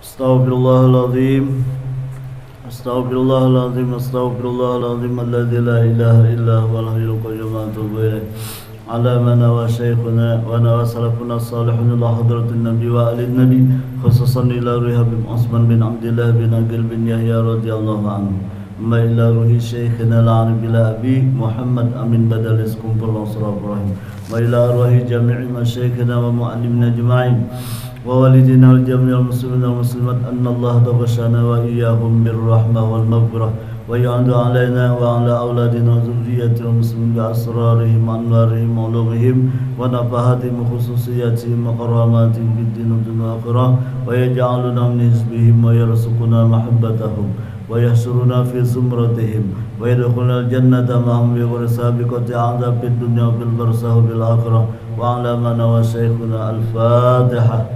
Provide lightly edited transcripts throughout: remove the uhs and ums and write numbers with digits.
Astaghfirullahaladzim. Astaghfirullahaladzim. Astaghfirullahaladzim. Alladzi la ilaha illa huwal hayyul qayyum. Atubu ilaih. Ala mana wa syekhuna wa nawa salafuna salihun ila hadratin nabi wa alin nabi, khususan ila ruhi Habib Osman bin Abdillah bin Aqil bin Yahya radhiyallahu anhu, ma ila ruhi syekhina al-arif bila abi Muhammad Amin Badalis kumpul nasrul rahim, wa ila ruhi jami'i masyayikhina wa mu'allimina ajma'in wa walidina wal jami'il muslimin wal muslimat, anna Allah taghashana wa iyyahum birrahmah wal maghfirah wa ya'udu alaina wa ala auladina wa zurriyatina muslimin bi asrarihim wa anwarihim wa ulumihim wa nafahatihim wa khususiyatihim wa karamatihim fid din wa dunya akhirah, wa yaj'aluna min hizbihim wa yarzuquna mahabbatahum wa yahsuruna fi zumratihim wa yadkhuluna al-jannata ma'ahum bi ghairi sabiqati 'adzab fid dunya bil barzakh bil akhirah wa 'ala man wa shaykhuna al-Fatihah.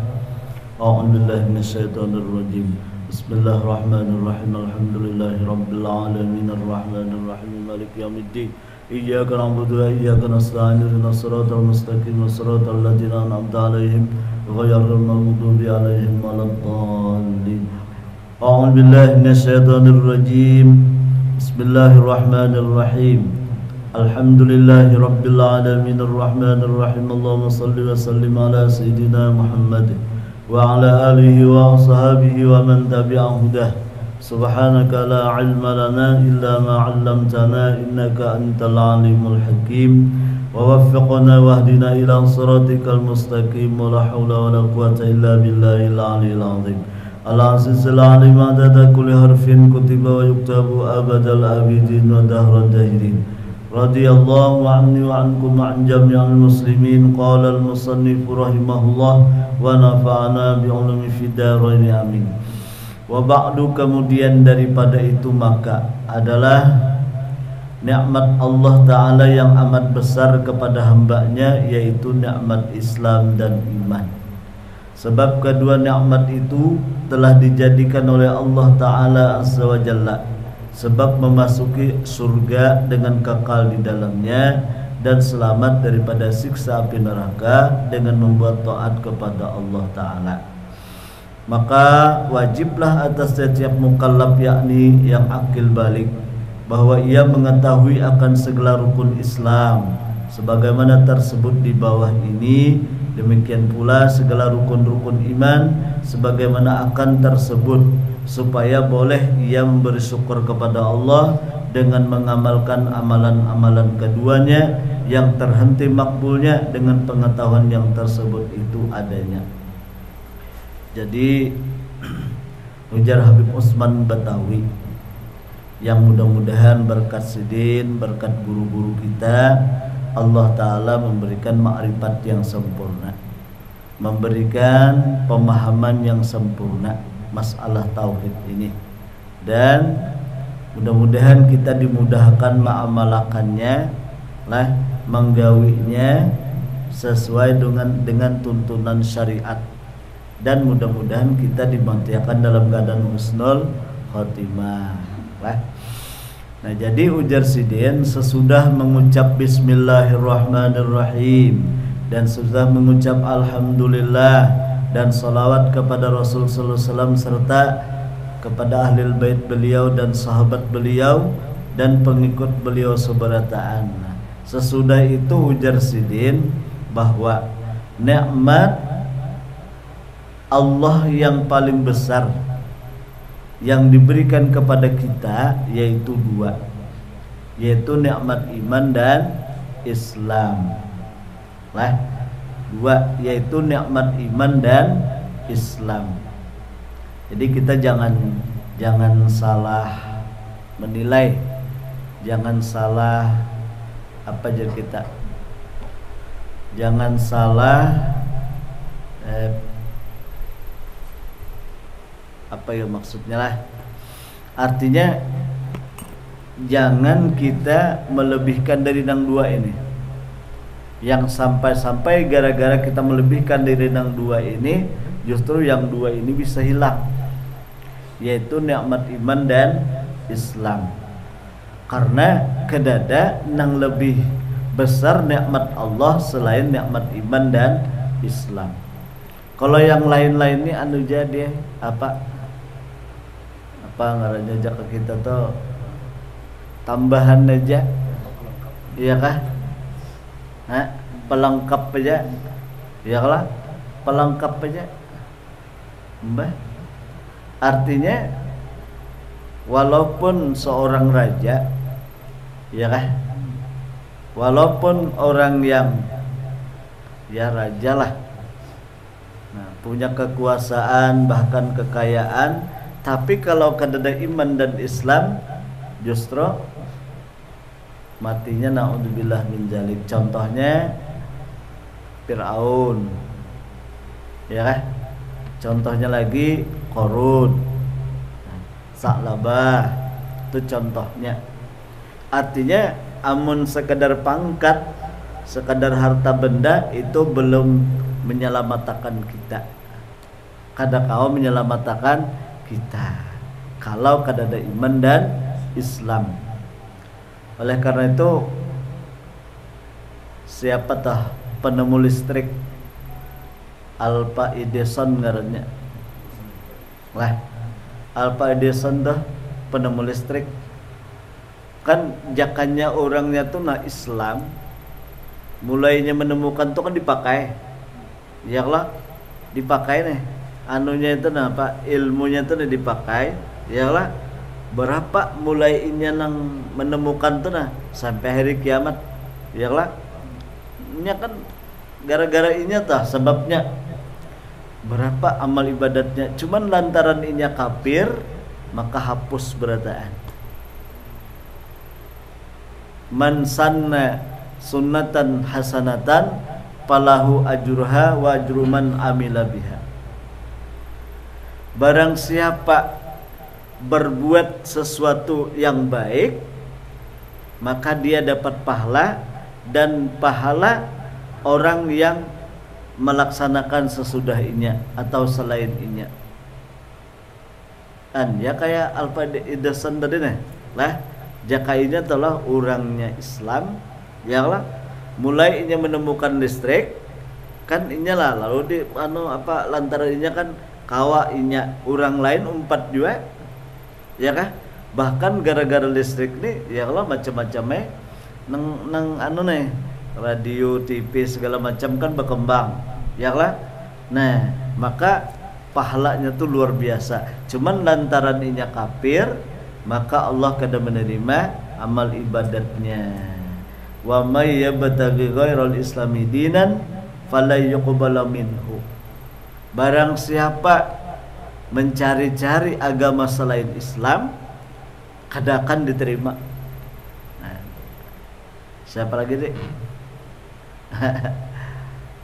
A'udzu billahi minasyaitonir rajim. Bismillahirrahmanirrahim. Alhamdulillahi rabbil alamin arrahmanir rahim maliki yaumiddin. Iyyaka na'budu wa iyyaka nasta'in. Ihdinas siratal mustaqim siratal ladzina an'amta 'alaihim ghairil maghdubi 'alaihim waladdallin. A'udzu billahi minasyaitonir rajim. Bismillahirrahmanirrahim. Alhamdulillahi rabbil alamin arrahmanir rahim. Allahumma shalli wa sallim ala sayyidina Muhammad wa ala alihi wa ashabihi wa man tabi'a hudah. Subhanaka la ilma lana illa ma 'allamtana innaka antal alimul hakim, wa waffiqna wahdina ila siratikal mustaqim, wa la hawla wa la quwwata illa billahil aliyyil azim. Al-azizul alim adada kulli harfin kutiba wa yuktabu abadal abidin wa dahra dahirin. Radiyallahu anni wa ankum wa an jami'al muslimin. Qala al-musannif rahimahullah wa nafa'ana bi'ulumi fid dharain amin. Wa ba'du, kemudian daripada itu maka adalah nikmat Allah Ta'ala yang amat besar kepada hambanya, yaitu nikmat Islam dan iman. Sebab kedua nikmat itu telah dijadikan oleh Allah Ta'ala Azza wa Jalla sebab memasuki surga dengan kekal di dalamnya dan selamat daripada siksa api neraka dengan membuat taat kepada Allah Ta'ala. Maka wajiblah atas setiap mukallaf, yakni yang akil balik, bahwa ia mengetahui akan segala rukun Islam sebagaimana tersebut di bawah ini. Demikian pula segala rukun-rukun iman sebagaimana akan tersebut, supaya boleh ia memberi syukur kepada Allah dengan mengamalkan amalan-amalan keduanya yang terhenti makbulnya dengan pengetahuan yang tersebut itu adanya. Jadi ujar Habib Osman Batawi, yang mudah-mudahan berkat sidin, berkat guru-guru kita, Allah Ta'ala memberikan ma'rifat yang sempurna, memberikan pemahaman yang sempurna masalah tauhid ini, dan mudah-mudahan kita dimudahkan mengamalkannya lah, menggawinya sesuai dengan tuntunan syariat, dan mudah-mudahan kita dimantiakan dalam keadaan husnul khotimah lah. Nah, jadi ujar sidin, sesudah mengucap bismillahirrahmanirrahim dan sudah mengucap alhamdulillah dan salawat kepada Rasul sallallahu alaihi wasallam serta kepada ahli bait beliau dan sahabat beliau dan pengikut beliau seberataan. Sesudah itu ujar sidin bahwa nikmat Allah yang paling besar yang diberikan kepada kita yaitu dua, yaitu nikmat iman dan Islam lah. Dua, yaitu nikmat iman dan Islam. Jadi kita jangan salah menilai, jangan salah jangan salah maksudnya lah. Artinya jangan kita melebihkan dari yang dua ini, yang sampai-sampai gara-gara kita melebihkan dari yang dua ini, justru yang dua ini bisa hilang, yaitu nikmat iman dan Islam. Karena kedada yang lebih besar nikmat Allah selain nikmat iman dan Islam. Kalau yang lain-lain ini anu jadi apa ngarannya aja ke kita tuh tambahan aja, iya kah? Pelengkap aja, iya lah, pelengkap aja, mbah. Artinya walaupun seorang raja, iya kah? Walaupun orang yang ya raja lah, nah, punya kekuasaan bahkan kekayaan, tapi kalau kadada iman dan Islam justru matinya naudzubillah min dzalik. Contohnya Firaun, ya kan? Contohnya lagi Qarun, Sa'labah, itu contohnya. Artinya amun sekedar pangkat, sekedar harta benda itu belum menyelamatkan kita. Kada kau menyelamatkan kita kalau kadada iman dan Islam. Oleh karena itu, siapa tah penemu listrik? Alva Edison ngarannya. Lah, Alva Edison dah penemu listrik. Kan jakannya orangnya tuh nah Islam, mulainya menemukan tuh kan dipakai, ya lah, dipakai nih, anunya itu nah apa, ilmunya tuh dipakai, ya lah, berapa mulainya nang menemukan tuh nah sampai hari kiamat, ya lah, ini kan gara-gara inya tah sebabnya berapa amal ibadatnya, cuman lantaran inya kafir maka hapus berataan. Man sanna sunnatan hasanatan falahu ajruha wa ajru man amila biha. Barang siapa berbuat sesuatu yang baik, maka dia dapat pahala dan pahala orang yang melaksanakan sesudah inya atau selain inya. Ya kayak Alva Edison tadi nih lah, jakainya telah orangnya Islam, ya lah, mulai inya menemukan listrik, kan inya lah, lalu di lantaran inya kan kawa inya orang lain umpat juga, ya kah? Bahkan gara-gara listrik nih, ya lah macam-macamnya, nang nih, radio, TV segala macam kan berkembang, ya lah. Nah, maka pahalanya tuh luar biasa. Cuman lantaran inya kafir, maka Allah kada menerima amal ibadatnya. Wa may yabtaghi ghairal islami dinan fala yuqbalu minhu. Barang siapa mencari-cari agama selain Islam, kada akan diterima. Nah, siapa lagi deh?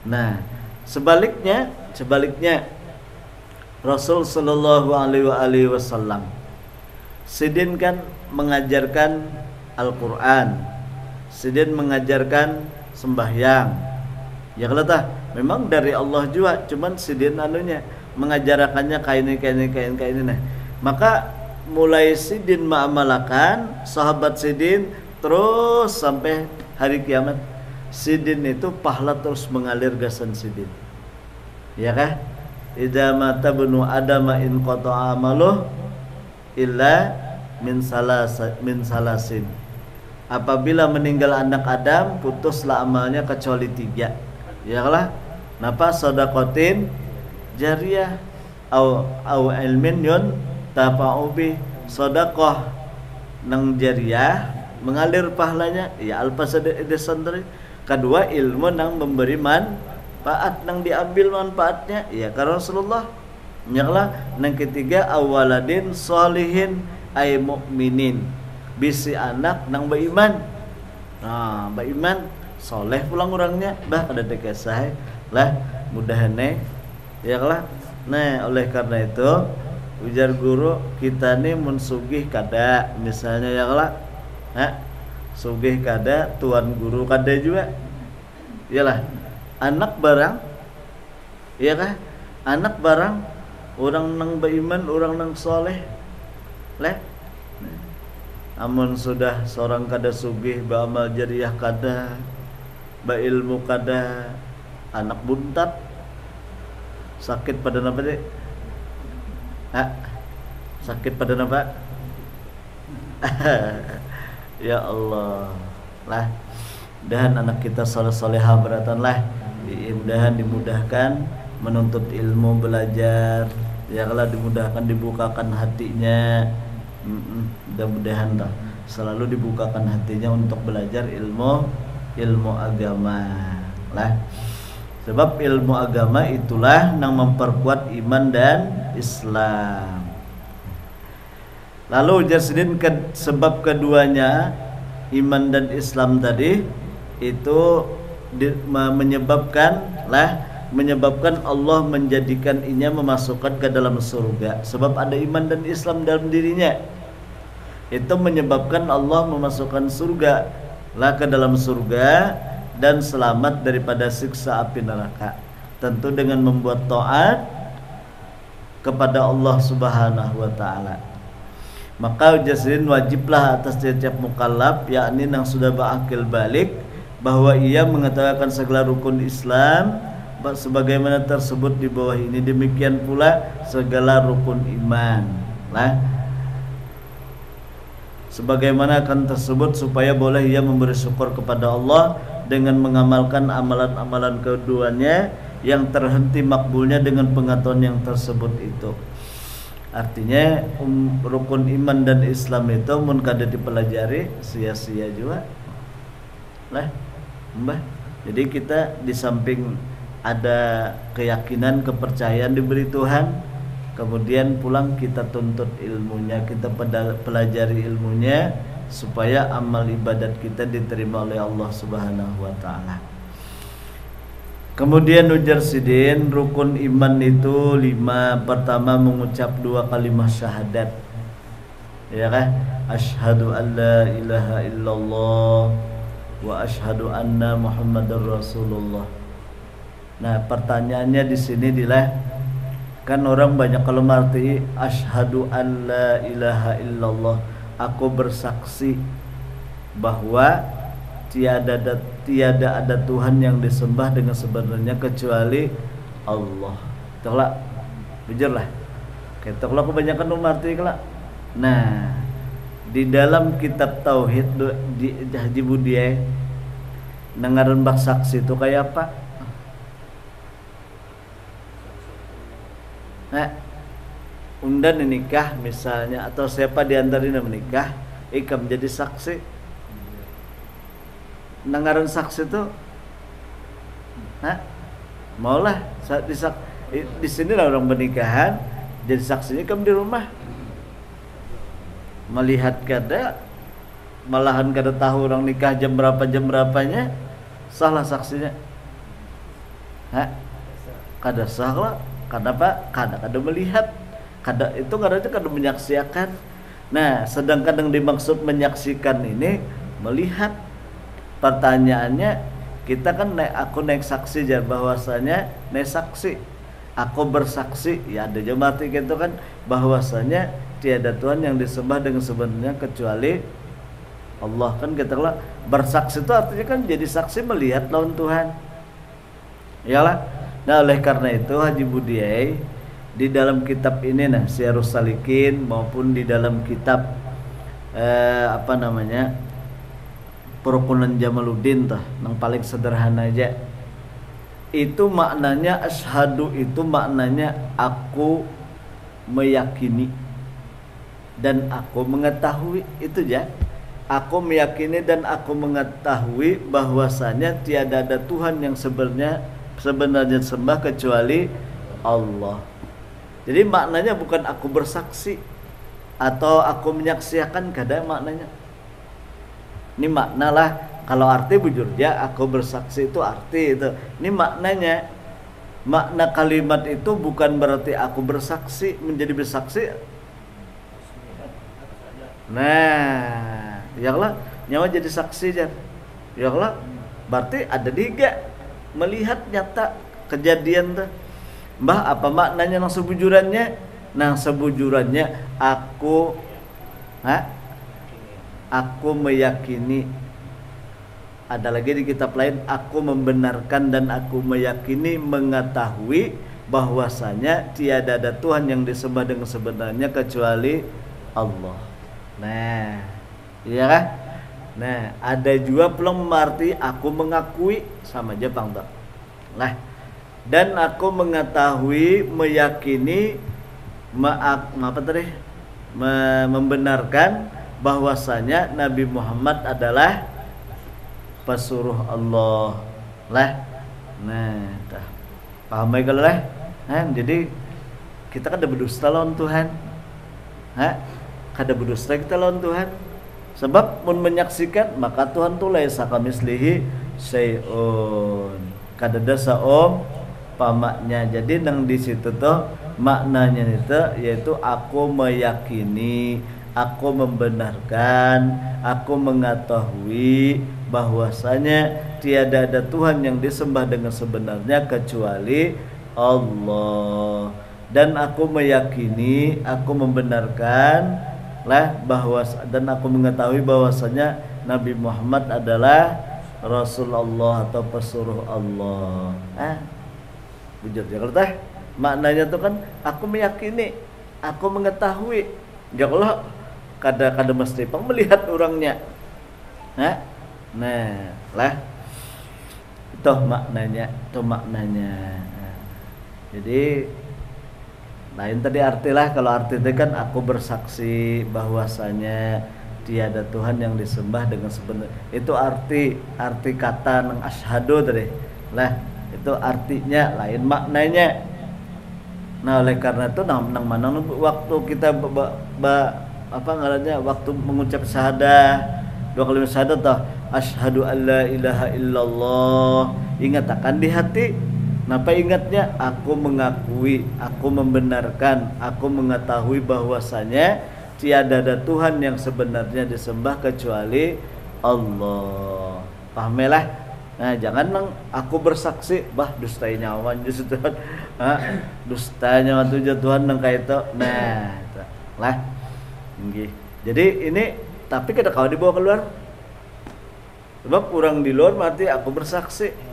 Nah, sebaliknya Rasul sallallahu alaihi wasallam Sidin kan mengajarkan Al-Quran, Sidin mengajarkan sembahyang. Ya kalau tah memang dari Allah juga, cuman Sidin anunya mengajarkannya kain ini nah. Maka mulai Sidin mengamalkan, sahabat Sidin terus sampai hari kiamat. Sidin itu pahala terus mengalir gasan Sidin. Ya kah? Idza mata bunu adama in qata'a amaluh illa min salasin. Apabila meninggal anak Adam, putuslah amalnya kecuali 3. Ya lah, napa sedaqatin jariyah au ilmin yun tafa'ubi. Sedekah nang jariyah mengalir pahalanya, ya al-fasadidsan tadi. Kedua, ilmu nang memberi manfaat, nang diambil manfaatnya, ya karena Rasulullah. Nyaklah nang ketiga awaladin solihin ay mukminin, bisi anak nang beriman. Nah, beriman soleh pulang orangnya, bah kada dekesah lah mudahane, ya lah. Nah, oleh karena itu ujar guru kita nih mensugih kada, misalnya ya lah, sugih kada, tuan guru kada juga, iyalah anak barang, iya kah? Anak barang orang nang beriman, orang nang soleh, leh. Amun sudah seorang kada sugih, beramal jariyah kada, berilmu kada, anak buntat, Sakit pada apa deh? Sakit pada apa? Ya Allah lah, dan anak kita soleh-solehah beratan lah, dimudahkan menuntut ilmu, belajar, ya kalau dimudahkan, dibukakan hatinya, mudah-mudahan lah selalu dibukakan hatinya untuk belajar ilmu agama lah. Sebab ilmu agama itulah yang memperkuat iman dan Islam. Lalu jasidin sebab keduanya iman dan Islam tadi itu menyebabkan Allah menjadikan inya memasukkan ke dalam surga. Sebab ada iman dan Islam dalam dirinya, itu menyebabkan Allah memasukkan surga lah ke dalam surga dan selamat daripada siksa api neraka. Tentu dengan membuat taat kepada Allah Subhanahu wa taala. Maka jasidin wajiblah atas setiap mukallaf, yakni yang sudah berakil balik, bahwa ia mengetahui segala rukun Islam sebagaimana tersebut di bawah ini. Demikian pula segala rukun iman lah, sebagaimana akan tersebut, supaya boleh ia memberi syukur kepada Allah dengan mengamalkan amalan-amalan keduanya yang terhenti makbulnya dengan pengetahuan yang tersebut itu. Artinya rukun iman dan Islam itu mun kada dipelajari sia-sia juga lah Mbah. Jadi kita di samping ada keyakinan, kepercayaan diberi Tuhan, kemudian pulang kita tuntut ilmunya, kita pelajari ilmunya supaya amal ibadat kita diterima oleh Allah Subhanahu wa taala. Kemudian ujar sidin, rukun iman itu 5. Pertama, mengucap 2 kalimat syahadat, ya kan? Asyhadu an la ilaha illallah wa asyhadu anna Muhammadar Rasulullah. Nah, pertanyaannya di sini kan orang banyak kalau mengerti asyhadu an la ilaha illallah, aku bersaksi bahwa tiada ada Tuhan yang disembah dengan sebenarnya kecuali Allah. Tolak bujurlah. Tolak kebanyakan umarti kelak. Nah, di dalam kitab tauhid di Haji Budiai nengaran bak saksi itu kayak apa? Nah, undan nikah misalnya, atau siapa di antaranya menikah, ikam menjadi saksi. Nengaran saksi itu, maulah di sini lah orang pernikahan jadi saksinya kamu di rumah, melihat kada, malahan kada tahu orang nikah jam berapanya salah saksinya, kada sah lah. Kenapa? Kada melihat, itu kada menyaksikan. Nah, sedangkan yang dimaksud menyaksikan ini melihat. Pertanyaannya, kita kan aku naik saksi aja, bahwasanya naik saksi, aku bersaksi, ya ada jemati gitu kan, bahwasanya tiada Tuhan yang disembah dengan sebenarnya kecuali Allah. Kan kita lah bersaksi itu artinya kan jadi saksi melihat lawan Tuhan, iyalah. Nah, oleh karena itu Haji Budiai di dalam kitab ini, Syiarus Salikin, maupun di dalam kitab Perukunan Jamaluddin yang paling sederhana aja, itu maknanya asyhadu, itu maknanya aku meyakini dan aku mengetahui. Itu ya, aku meyakini dan aku mengetahui bahwasanya tiada ada Tuhan yang sebenarnya sembah kecuali Allah. Jadi maknanya bukan aku bersaksi atau aku menyaksikan, kada maknanya. Ini maknalah, kalau arti bujurnya aku bersaksi itu arti itu. Ini maknanya, makna kalimat itu bukan berarti aku bersaksi menjadi bersaksi. Nah, ya Allah, nyawa jadi saksi aja. Ya Allah, berarti ada 3 melihat nyata kejadian tuh. Mbah, apa maknanya nang sebujurannya? Nang sebujurannya aku meyakini. Ada lagi di kitab lain, aku membenarkan dan aku meyakini, mengetahui bahwasanya tiada ada Tuhan yang disembah dengan sebenarnya kecuali Allah. Nah, iya kan? Nah, ada juga pelong arti aku mengakui sama aja Bang Tok. Nah, dan aku mengetahui, meyakini, membenarkan bahwasanya Nabi Muhammad adalah pesuruh Allah. Lah. Nah, dah. Paham ya kalau lah? Jadi kita kada berdusta lawan Tuhan. Kada berdusta kita lawan Tuhan. Sebab mun menyaksikan maka Tuhan tu laisa kamislihi syai'un. Kada ada saom pamaknya. Jadi nang di situ tuh maknanya itu yaitu aku meyakini, aku membenarkan, aku mengetahui bahwasanya tiada ada Tuhan yang disembah dengan sebenarnya kecuali Allah. Dan aku meyakini, aku membenarkan dan aku mengetahui bahwasanya Nabi Muhammad adalah Rasulullah atau pesuruh Allah. Bujur ya kalau teh maknanya tuh kan aku meyakini, aku mengetahui. Ya Allah kada mesti pang melihat orangnya. Nah, lah itu maknanya. Jadi lain tadi artilah, kalau arti itu kan aku bersaksi bahwasanya tiada Tuhan yang disembah dengan sebenar. Itu arti kata nang asyhadu tadi. Lah, itu artinya lain maknanya. Nah, oleh karena itu nang mana waktu kita waktu mengucap syahadah, 2 kalimat syahadat toh, asyhadu alla ilaha illallah, ingat akan di hati. Napa ingatnya? Aku mengakui, aku membenarkan, aku mengetahui bahwasanya tiada ada Tuhan yang sebenarnya disembah kecuali Allah. Pahamelah. Nah, jangan nang aku bersaksi, dustai nyawan justru Tuhan. Dustanya waktu Tuhan nang kayak itu. Nah, itu lah. Jadi ini tapi kada kau dibawa keluar. Sebab orang di luar mati aku bersaksi.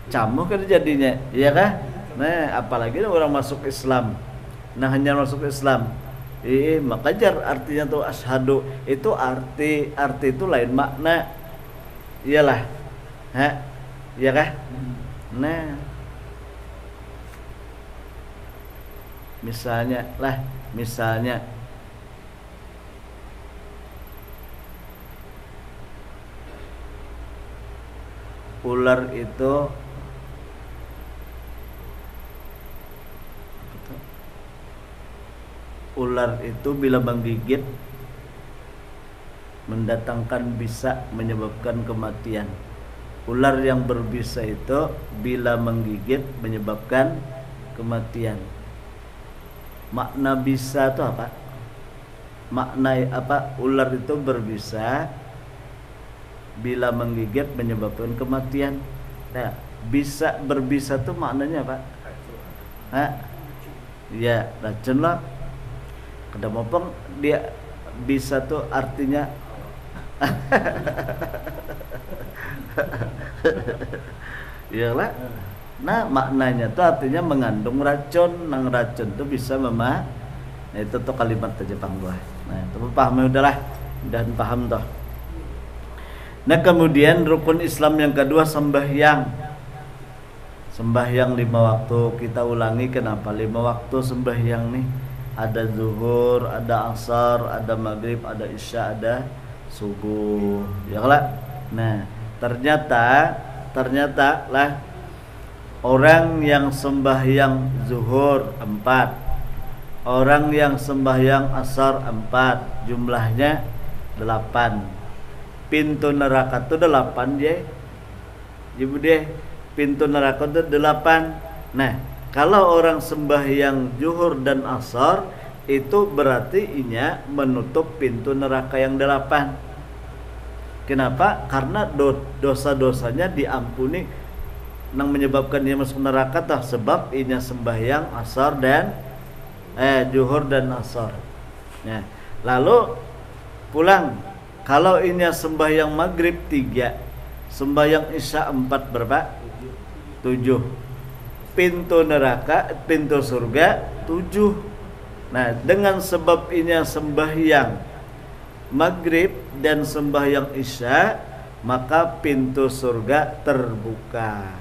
Camuh kan jadinya, iya kah? Nah, apalagi orang masuk Islam. Nah, hanya masuk Islam. Maka jar artinya tuh asyhadu itu arti itu lain makna. Iyalah. Iya kah? Nah. Misalnya ular itu bila menggigit mendatangkan bisa menyebabkan kematian. Ular yang berbisa itu bila menggigit menyebabkan kematian. Makna bisa itu apa? Makna apa? Ular itu berbisa bila menggigit menyebabkan kematian. Nah, berbisa itu maknanya apa? Ya, racun lah. Kada mopong dia bisa tuh artinya iyalah. Nah, maknanya tuh artinya mengandung racun. Nang racun tuh bisa Nah, itu tuh kalimat Jepang gua. Nah, itu paham udahlah. Dan paham toh. Nah, kemudian rukun Islam yang kedua sembahyang. Sembahyang 5 waktu. Kita ulangi kenapa 5 waktu sembahyang nih? Ada zuhur, ada asar, ada maghrib, ada isya, ada subuh. Ya lah. Nah, ternyata lah orang yang sembahyang zuhur 4, orang yang sembahyang asar 4, jumlahnya 8. Pintu neraka itu 8 dia. Ibu deh, pintu neraka itu 8. Nah, kalau orang sembahyang zuhur dan asar itu berarti inya menutup pintu neraka yang 8. Kenapa? Karena dosa-dosanya diampuni nang menyebabkan dia masuk neraka tah sebab inya sembahyang asar dan zuhur dan asar. Nah, lalu pulang. Kalau inya sembahyang maghrib 3, sembahyang isya 4 berapa? 7. pintu neraka, pintu surga 7. Nah, dengan sebab ini sembahyang maghrib dan sembahyang isya, maka pintu surga terbuka.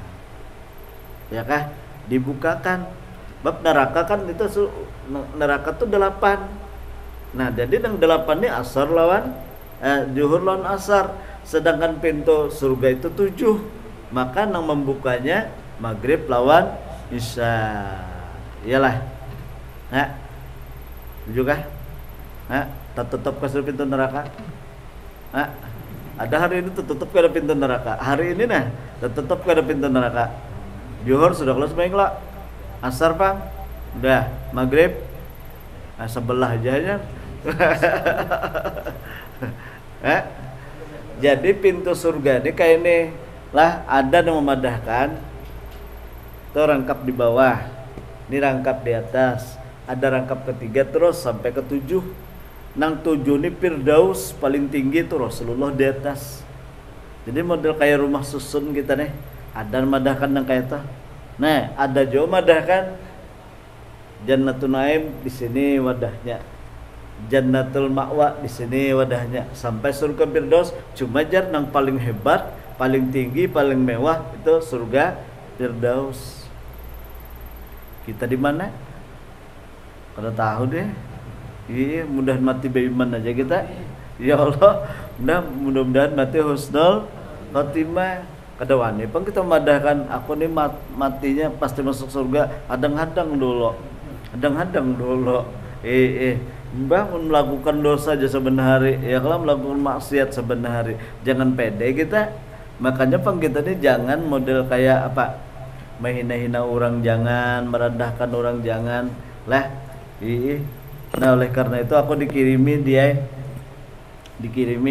Ya kah? Dibukakan. Bab neraka kan itu neraka tuh 8. Nah, jadi yang 8 ini asar lawan zuhur lawan asar. Sedangkan pintu surga itu 7. Maka yang membukanya maghrib lawan isya. Iyalah. Nah, juga tertutup ke pintu neraka. Ada hari ini tertutup ke pintu neraka. Hari ini nah tertutup ke pintu neraka. Zuhur sudah kelas baiklah. Asar Pak udah, maghrib sebelah aja ya. Jadi pintu surga ini kayak ini lah, ada yang memadahkan tuh rangkap di bawah, ini rangkap di atas, ada rangkap ketiga terus sampai ke 7. Nang 7 ini Firdaus paling tinggi tuh Rasulullah di atas. Jadi model kayak rumah susun kita nih, ada memadahkan yang kayak itu. Nah, ada juga memadahkan Jannatul Naim di sini wadahnya, Jannatul Ma'wa di sini wadahnya, sampai surga Firdaus. Cuma jar yang paling hebat, paling tinggi, paling mewah itu surga Firdaus. Kita di mana? Kada tahu deh. Iya, mudah mati beriman aja kita. Ya Allah, mudah-mudahan mati husnul khotimah. Kada wani pang kita madahkan aku nih matinya pasti masuk surga. Hadang-hadang dulu. Mbah melakukan dosa aja sebenarnya, ya kalau melakukan maksiat sebenarnya, jangan pede kita. Makanya pang kita nih jangan model kayak apa, menghina-hina orang jangan, merendahkan orang jangan lah. Nah oleh karena itu aku dikirimi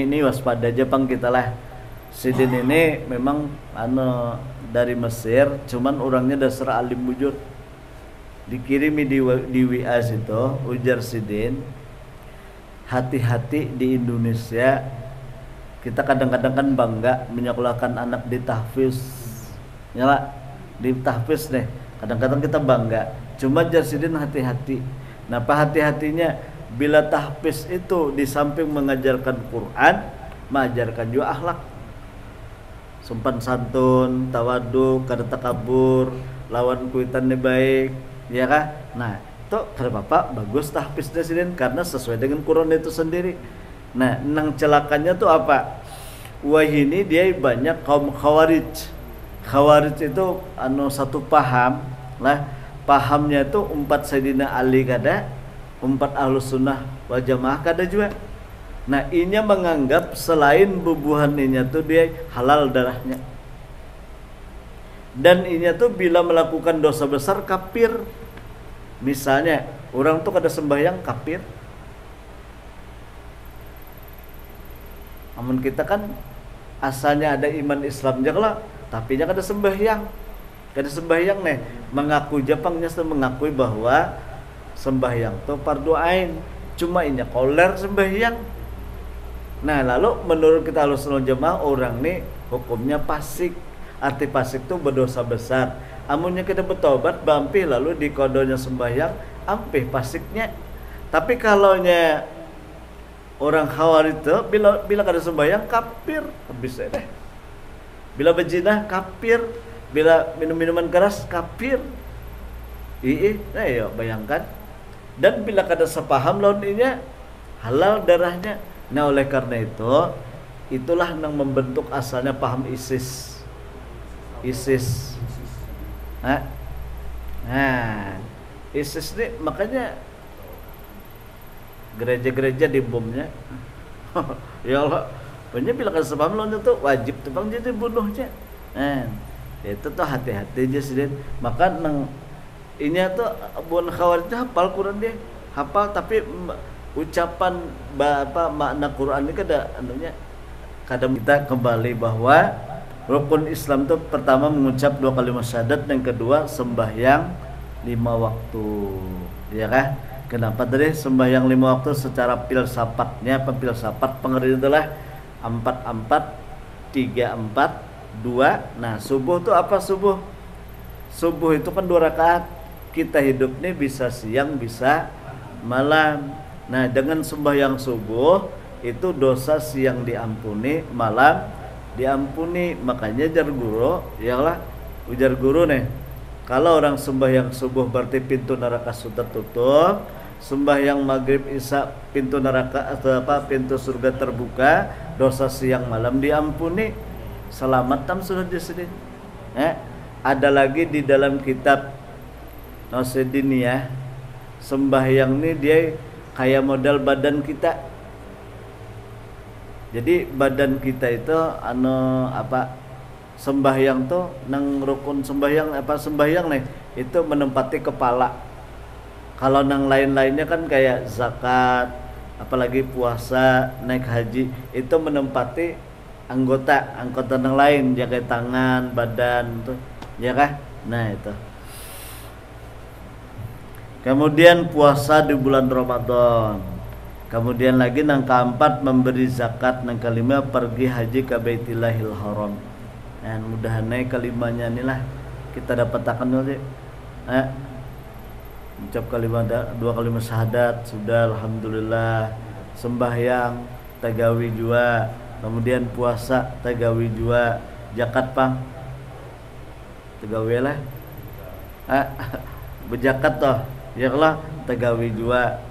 ini waspada aja pang kita lah. Sidin ini memang dari Mesir, cuman orangnya dasar alim bujur. Dikirimi di WA situ, ujar Sidin, hati-hati di Indonesia. Kita kadang-kadang kan bangga menyekolahkan anak di tahfiz, nyala di tahfiz nih. Kadang-kadang kita bangga. Cuma jar Sidin hati-hati. Napa hati-hatinya? Bila tahfiz itu di samping mengajarkan Quran, mengajarkan juga akhlak, sopan santun, tawaduk, kada takabur, lawan kuitannya baik, ya kah? Nah, itu kada apa-apa, bagus tahfiznya Sidin karena sesuai dengan Quran itu sendiri. Nah, nang celakanya tuh apa? Wah ini dia banyak kaum khawarij. Khawarij itu satu paham lah. Pahamnya itu 4 Sayyidina Ali kada, 4 Ahlus Sunnah wal Jamaah kada juga. Nah, inya menganggap selain bubuhan inya tuh dia halal darahnya. Dan inya tuh bila melakukan dosa besar kafir. Misalnya, orang tuh kada sembahyang kafir. Namun kita kan asalnya ada iman Islam lah, tapi nya kada sembahyang. Kada sembahyang nih, mengaku Jepangnya mengakui bahwa sembahyang tuh fardu ain. Cuma inya koler sembahyang. Nah, lalu menurut kita Ahlussunnah Jamaah orang nih hukumnya fasik. Arti fasik itu berdosa besar. Amunnya kita bertobat bampih lalu di kodonya sembahyang ampih fasiknya. Tapi kalaunya orang khawarij itu bila kada sembahyang kafir habis deh. Bila berzina kafir, bila minum-minuman keras kafir. Nah ya bayangkan. Dan bila kada sepaham lawan inya halal darahnya. Nah oleh karena itu itulah yang membentuk asalnya paham ISIS. Nah ISIS ini makanya gereja-gereja dibomnya. Ya Allah, banyak bila kada sepaham lawan itu wajib tuh bang jadi bunuhnya. Nah itu tuh hati-hati aja sih. Maka nang ini tuh bukan khawarij hafal Quran dia, hafal tapi ucapan makna Quran ini kadang kita kembali bahwa rukun Islam itu pertama mengucap 2 kalimat syahadat, yang kedua sembahyang 5 waktu, ya kah? Kenapa tadi sembahyang 5 waktu secara filsafatnya? Filsafat pengertian itulah 4-4, 3-4, 2. Nah subuh itu apa subuh? Subuh itu kan 2 rakaat. Kita hidup nih bisa siang bisa malam. Nah, dengan sembahyang subuh itu dosa siang diampuni, malam diampuni. Makanya jar guru, yalah ujar guru nih, kalau orang sembahyang subuh berarti pintu neraka sudah tutup, sembahyang maghrib isya pintu neraka atau apa pintu surga terbuka, dosa siang malam diampuni. Selamat tam sudah disini. Ada lagi di dalam kitab Nasidiniyah, sembahyang nih dia kayak modal badan kita. Jadi badan kita itu sembahyang tuh nang rukun sembahyang sembahyang nih itu menempati kepala. Kalau nang lain-lainnya kan kayak zakat, apalagi puasa, naik haji, itu menempati anggota yang lain, jaga tangan, badan tuh, ya kah? Nah itu. Kemudian puasa di bulan Ramadan. Kemudian lagi nang keempat memberi zakat, nang kelima pergi haji ke Baitillahil Haram. Dan mudah-mudahan kelimanya inilah kita dapat akan dulu. Ucap dua kalimat syahadat sudah, alhamdulillah. Sembahyang tagawi jua, kemudian puasa tagawi jua, zakat pang tagawi lah. Berzakat toh, ya Allah tagawi jua.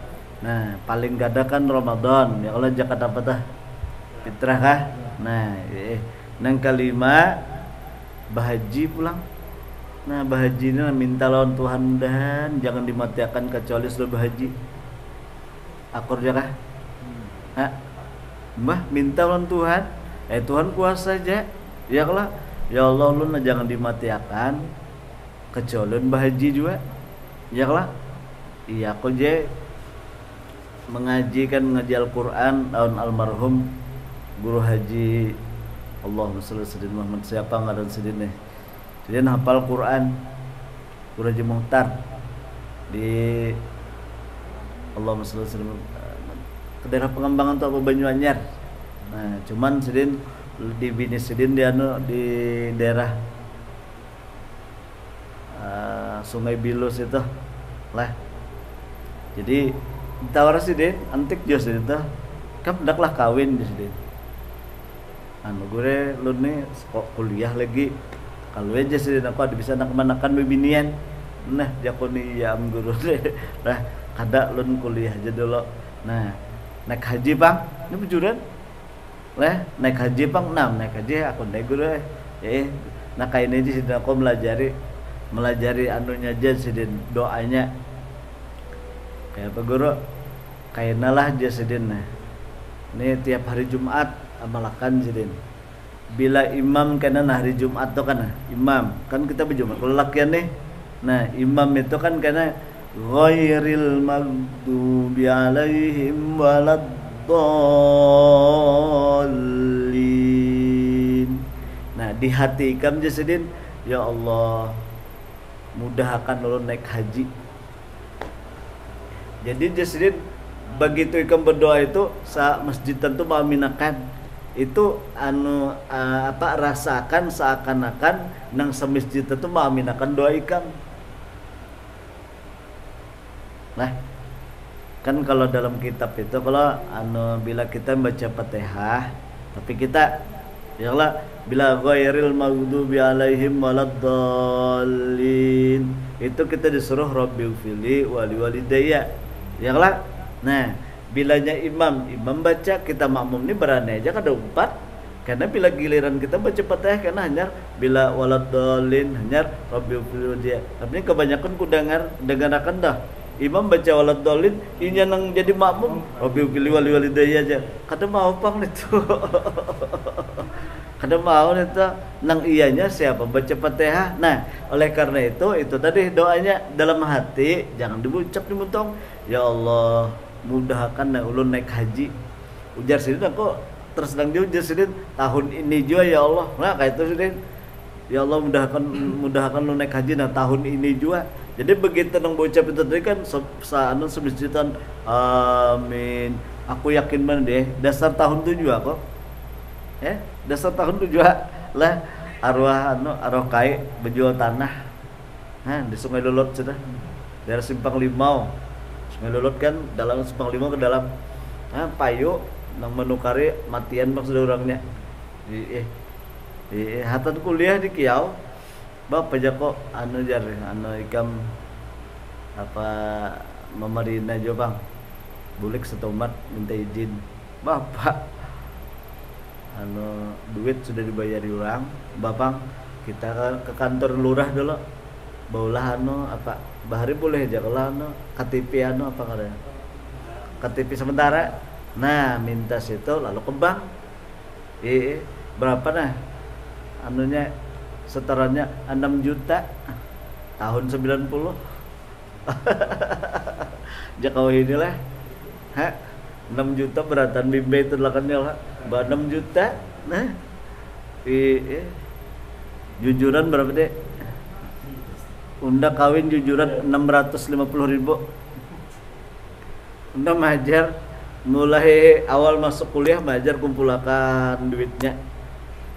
Nah, paling gada kan Ramadan, ya Allah zakat apa tah? Fitrah kah? Nah, nang kelima bahaji pulang. Nah, bahaji ini minta lawan Tuhan dan jangan dimatikan kecuali sudah bahaji. Akur ya kah? Mbah minta lawan Tuhan. Tuhan kuasa aja. Ya Allah, ya Allah lu jangan dimatikan kecuali bahaji juga. Ya Allah. Iya aku je mengaji Al-Quran tahun almarhum guru haji Allahumma sholli ala Muhammad, siapa ngaran sidin nih. Dia hafal Quran guru haji Muhtar di Allahumma sholli ala ke daerah Pengembangan tuh Banyuanyar. Nah, cuman sidin di bini sidin dia di daerah Sungai Bilus itu lah. Jadi ditawar sidin antik jos itu kan hendaklah kawin di sidin. Gue lu nih kuliah lagi kalau aja sidin aku ada bisa nak-manakan bebinian. Nah jakoni ya am guru deh. Nah kada lu kuliah aja dulu. Nah naik haji bang ini bujuran lah naik haji bang naik haji aku naik guru nah kayak ini sidin aku melajari anunya aja sidin doanya kayak apa guru kayak nalah aja sidin. Nah ini tiap hari Jumat amalakan sidin bila imam kena hari Jumat tuh kan imam kan kita berjumat kalau lakian nih. Nah imam itu kan kena ghairil maghdubi alaihim waladdallin. Nah di hati ikam jasidin, ya Allah mudahkan lo naik haji. Jadi jasidin begitu ikam berdoa itu saat masjid tentu mengaminakan itu rasakan seakan-akan nang semasjid tentu mengaminakan doa ikam. Nah, kan kalau dalam kitab itu kalau bila kita baca Fatihah, tapi kita ya Allah bila ghairil maghdubi alaihim waladdallin itu kita disuruh rabbighfirli wali walidayya. Ya Allah. Nah, bilanya imam baca kita makmum ini berani aja kada umpat. Karena bila giliran kita baca Fatihah karena hanya bila waladdallin hanya rabbighfirli walidayya. Tapi kebanyakan ku dengarkan dah imam baca waladdallin inya nang jadi makmum rabbighfirli wali walidayya aja. Kada mau pang itu. Kada mau itu nang iyanya siapa baca Fatihah. Nah, oleh karena itu tadi doanya dalam hati jangan diucap di muntong. Ya Allah, mudahkan ulun naik haji. Ujar sidin aku tersedang dia ujar sidin tahun ini juga ya Allah. Nah, kayak itu sidin. Ya Allah mudahkan lu naik haji nah tahun ini juga. Jadi begitu nang bocap itu tadi kan saanu sebisitan amin. Aku yakin banget deh dasar tahun 7 kok. Dasar tahun 7 lah arwah arwah kai berjual tanah. Di Sungai Lulut sudah daerah Simpang Limau. Sungai Lulut kan dalam Simpang Limau ke dalam payu nang menukari matian maksud orangnya di hatan kuliah di Kiau bapak jako anu jar anu ikam apa memarina jo bang bulik setomat minta izin bapak anu duit sudah dibayari orang bapak kita ke kantor lurah dulu baulah anu apa bahari boleh aja kalau anu KTP anu apa katanya KTP sementara nah minta situ lalu ke bank berapa nah anunya setorannya 6 juta tahun 90 jakau inilah 6 juta beratan bimbe itu lakannya lah 6 juta nah jujuran berapa deh unda kawin jujuran 650.000 unda majar mulai awal masuk kuliah majar kumpulakan duitnya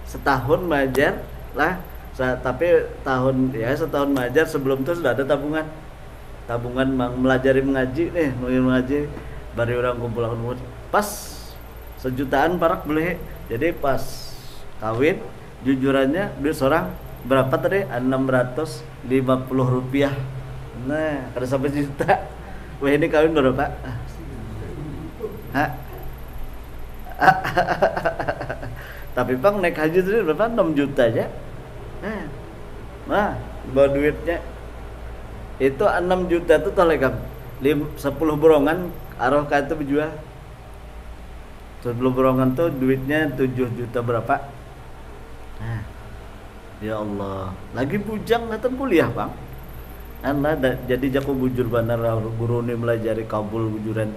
setahun majar lah tapi setahun majar sebelum itu sudah ada tabungan melajari mengaji nih mengaji bari orang kumpulakan pas sejutaan parak beli jadi pas kawin jujurannya duit seorang berapa tadi 650 rupiah nah kada sampai juta wah ini kawin berapa tapi bang naik haji tadi berapa 6 juta aja nah bawa duitnya itu 6 juta itu tolegam 10 borongan arah kata berjual 10 borongan tuh duitnya 7 juta berapa ya Allah lagi bujang datang kuliah bang jadi jago bujur benar guru ini melajari kabul bujuran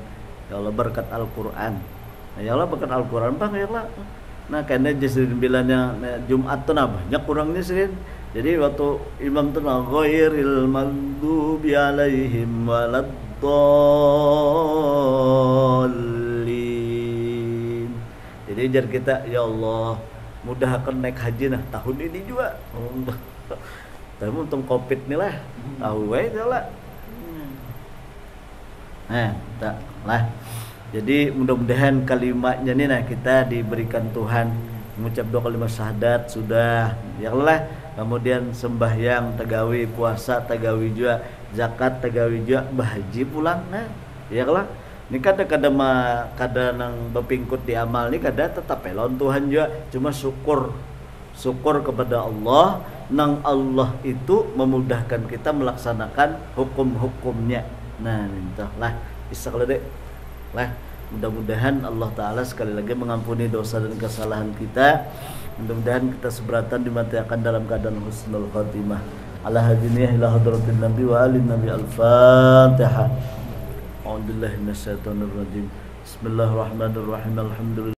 ya Allah berkat Al-Quran ya Allah berkat Al-Quran bang ya Allah nah karena jasirin bilangnya Jumat tuh banyak kurangnya sih jadi waktu imam tuh ghairil maghdubi alaihim waladdallin jadi jar kita ya Allah mudahkan naik haji nah tahun ini juga tapi untung covid nih lah tahu aja lah tak lah jadi mudah-mudahan kalimatnya nih nah kita diberikan Tuhan mengucap doa kalimat syahadat sudah ya Allah kemudian sembahyang tagawi puasa tagawi juga zakat tagawi juga bahaji pulang nah ya Allah ini kada nang bepingkut di amal ni kada tetap elon Tuhan juga cuma syukur kepada Allah nang Allah itu memudahkan kita melaksanakan hukum-hukumnya nah entahlah bisa kalau dek lah mudah-mudahan Allah Ta'ala sekali lagi mengampuni dosa dan kesalahan kita mudah-mudahan kita seberatan dimatikan dalam keadaan husnul khatimah ala hadiniyah ila hadratin nabi wa alin nabi al-fatihah a'udzubillahi minasyaitonir rajim bismillahirrahmanirrahim alhamdulillah